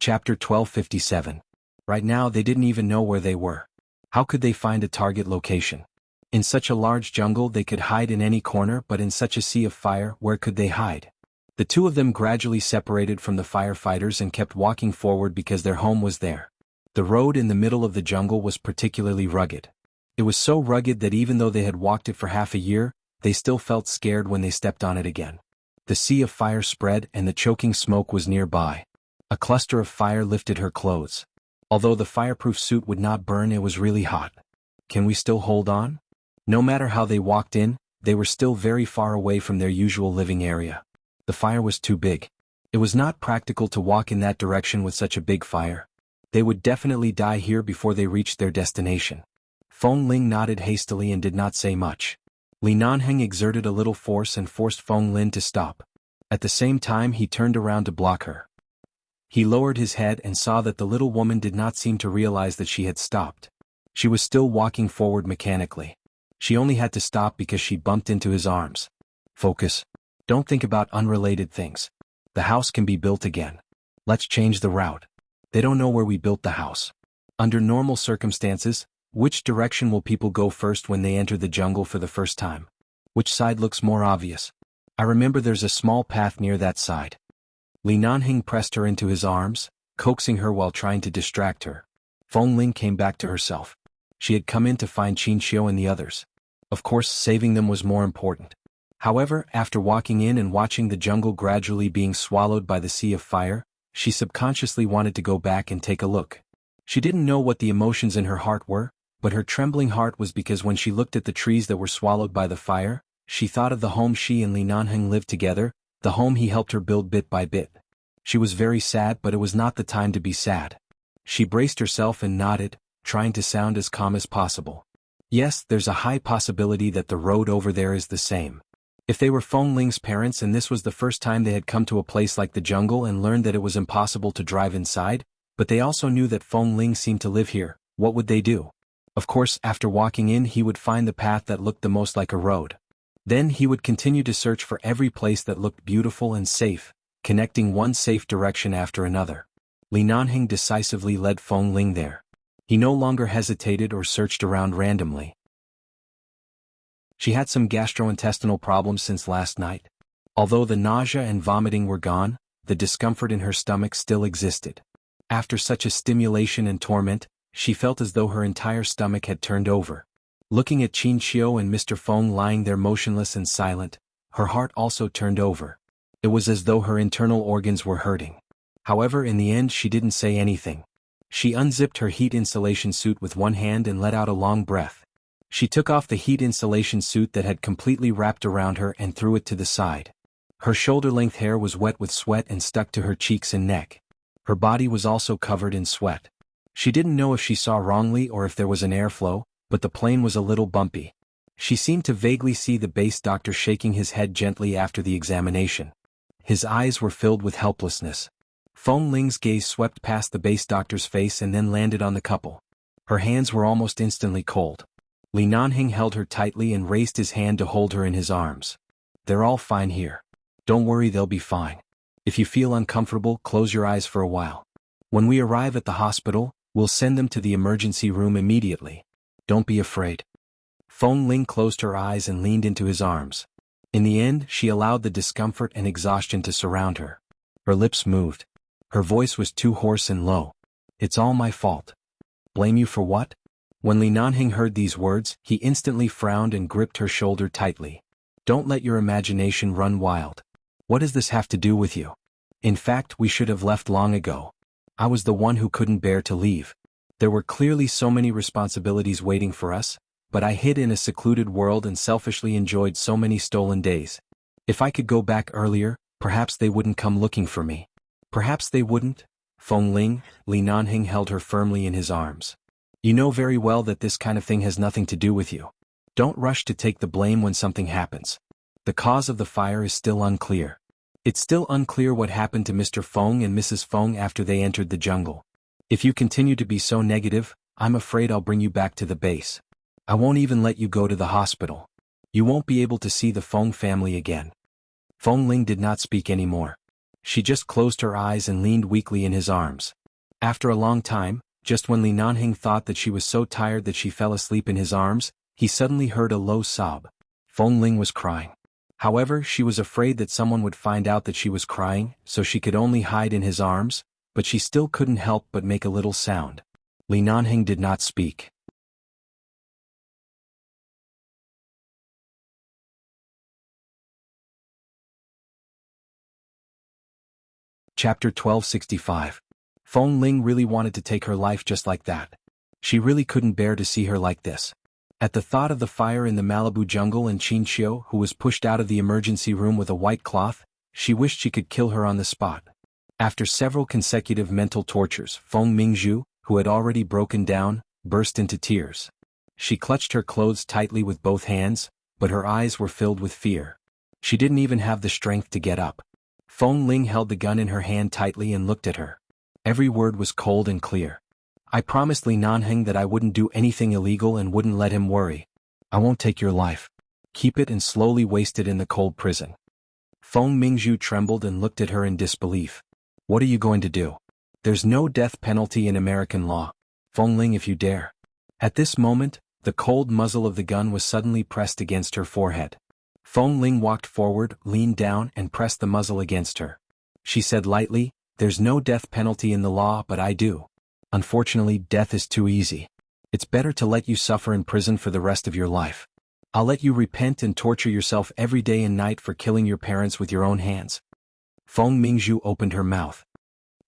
Chapter 1257. Right now they didn't even know where they were. How could they find a target location? In such a large jungle they could hide in any corner, but in such a sea of fire, where could they hide? The two of them gradually separated from the firefighters and kept walking forward because their home was there. The road in the middle of the jungle was particularly rugged. It was so rugged that even though they had walked it for half a year, they still felt scared when they stepped on it again. The sea of fire spread and the choking smoke was nearby. A cluster of fire lifted her clothes. Although the fireproof suit would not burn, it was really hot. Can we still hold on? No matter how they walked in, they were still very far away from their usual living area. The fire was too big. It was not practical to walk in that direction with such a big fire. They would definitely die here before they reached their destination. Feng Ling nodded hastily and did not say much. Li Nanheng exerted a little force and forced Feng Lin to stop. At the same time he turned around to block her. He lowered his head and saw that the little woman did not seem to realize that she had stopped. She was still walking forward mechanically. She only had to stop because she bumped into his arms. Focus. Don't think about unrelated things. The house can be built again. Let's change the route. They don't know where we built the house. Under normal circumstances, which direction will people go first when they enter the jungle for the first time? Which side looks more obvious? I remember there's a small path near that side. Li Nanheng pressed her into his arms, coaxing her while trying to distract her. Feng Ling came back to herself. She had come in to find Qin Xiu and the others. Of course, saving them was more important. However, after walking in and watching the jungle gradually being swallowed by the sea of fire, she subconsciously wanted to go back and take a look. She didn't know what the emotions in her heart were, but her trembling heart was because when she looked at the trees that were swallowed by the fire, she thought of the home she and Li Nanheng lived together, the home he helped her build bit by bit. She was very sad, but it was not the time to be sad. She braced herself and nodded, trying to sound as calm as possible. Yes, there's a high possibility that the road over there is the same. If they were Feng Ling's parents and this was the first time they had come to a place like the jungle and learned that it was impossible to drive inside, but they also knew that Feng Ling seemed to live here, what would they do? Of course, after walking in he would find the path that looked the most like a road. Then he would continue to search for every place that looked beautiful and safe, connecting one safe direction after another. Li Nanheng decisively led Feng Ling there. He no longer hesitated or searched around randomly. She had some gastrointestinal problems since last night. Although the nausea and vomiting were gone, the discomfort in her stomach still existed. After such a stimulation and torment, she felt as though her entire stomach had turned over. Looking at Qin Xiu and Mr. Feng lying there motionless and silent, her heart also turned over. It was as though her internal organs were hurting. However, in the end she didn't say anything. She unzipped her heat insulation suit with one hand and let out a long breath. She took off the heat insulation suit that had completely wrapped around her and threw it to the side. Her shoulder-length hair was wet with sweat and stuck to her cheeks and neck. Her body was also covered in sweat. She didn't know if she saw wrongly or if there was an airflow, but the plane was a little bumpy. She seemed to vaguely see the base doctor shaking his head gently after the examination. His eyes were filled with helplessness. Feng Ling's gaze swept past the base doctor's face and then landed on the couple. Her hands were almost instantly cold. Li Nanheng held her tightly and raised his hand to hold her in his arms. They're all fine here. Don't worry, they'll be fine. If you feel uncomfortable, close your eyes for a while. When we arrive at the hospital, we'll send them to the emergency room immediately. Don't be afraid. Feng Ling closed her eyes and leaned into his arms. In the end, she allowed the discomfort and exhaustion to surround her. Her lips moved. Her voice was too hoarse and low. It's all my fault. Blame you for what? When Li Nanheng heard these words, he instantly frowned and gripped her shoulder tightly. Don't let your imagination run wild. What does this have to do with you? In fact, we should have left long ago. I was the one who couldn't bear to leave. There were clearly so many responsibilities waiting for us, but I hid in a secluded world and selfishly enjoyed so many stolen days. If I could go back earlier, perhaps they wouldn't come looking for me. Perhaps they wouldn't. Feng Ling, Li Nanheng held her firmly in his arms. You know very well that this kind of thing has nothing to do with you. Don't rush to take the blame when something happens. The cause of the fire is still unclear. It's still unclear what happened to Mr. Feng and Mrs. Feng after they entered the jungle. If you continue to be so negative, I'm afraid I'll bring you back to the base. I won't even let you go to the hospital. You won't be able to see the Feng family again. Feng Ling did not speak anymore. She just closed her eyes and leaned weakly in his arms. After a long time, just when Li Nanhing thought that she was so tired that she fell asleep in his arms, he suddenly heard a low sob. Feng Ling was crying. However, she was afraid that someone would find out that she was crying, so she could only hide in his arms, but she still couldn't help but make a little sound. Li Nanhing did not speak. Chapter 1265. Feng Ling really wanted to take her life just like that. She really couldn't bear to see her like this. At the thought of the fire in the Malibu jungle and Qin Xiu, who was pushed out of the emergency room with a white cloth, she wished she could kill her on the spot. After several consecutive mental tortures, Feng Mingzhu, who had already broken down, burst into tears. She clutched her clothes tightly with both hands, but her eyes were filled with fear. She didn't even have the strength to get up. Feng Ling held the gun in her hand tightly and looked at her. Every word was cold and clear. I promised Li Nanhing that I wouldn't do anything illegal and wouldn't let him worry. I won't take your life. Keep it and slowly waste it in the cold prison. Feng Mingzhu trembled and looked at her in disbelief. What are you going to do? There's no death penalty in American law. Feng Ling, if you dare. At this moment, the cold muzzle of the gun was suddenly pressed against her forehead. Feng Ling walked forward, leaned down and pressed the muzzle against her. She said lightly, "There's no death penalty in the law, but I do. Unfortunately, death is too easy. It's better to let you suffer in prison for the rest of your life. I'll let you repent and torture yourself every day and night for killing your parents with your own hands." Feng Mingzhu opened her mouth.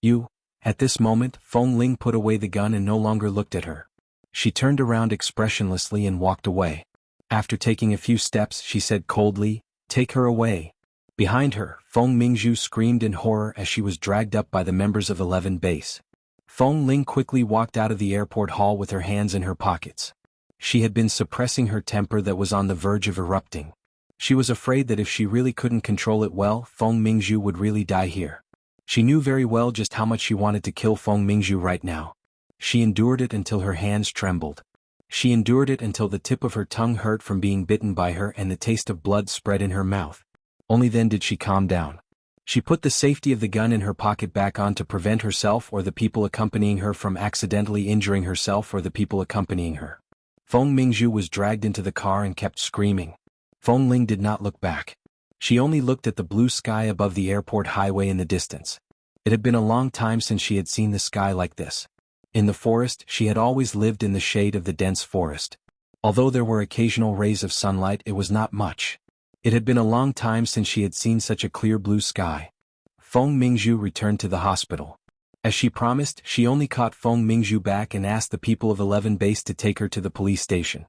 You. At this moment, Feng Ling put away the gun and no longer looked at her. She turned around expressionlessly and walked away. After taking a few steps, she said coldly, "Take her away." Behind her, Feng Mingzhu screamed in horror as she was dragged up by the members of 11 Base. Feng Ling quickly walked out of the airport hall with her hands in her pockets. She had been suppressing her temper that was on the verge of erupting. She was afraid that if she really couldn't control it well, Feng Mingzhu would really die here. She knew very well just how much she wanted to kill Feng Mingzhu right now. She endured it until her hands trembled. She endured it until the tip of her tongue hurt from being bitten by her and the taste of blood spread in her mouth. Only then did she calm down. She put the safety of the gun in her pocket back on to prevent herself or the people accompanying her from accidentally injuring herself or the people accompanying her. Feng Mingzhu was dragged into the car and kept screaming. Feng Ling did not look back. She only looked at the blue sky above the airport highway in the distance. It had been a long time since she had seen the sky like this. In the forest, she had always lived in the shade of the dense forest. Although there were occasional rays of sunlight, it was not much. It had been a long time since she had seen such a clear blue sky. Feng Mingzhu returned to the hospital. As she promised, she only caught Feng Mingzhu back and asked the people of 11 Base to take her to the police station.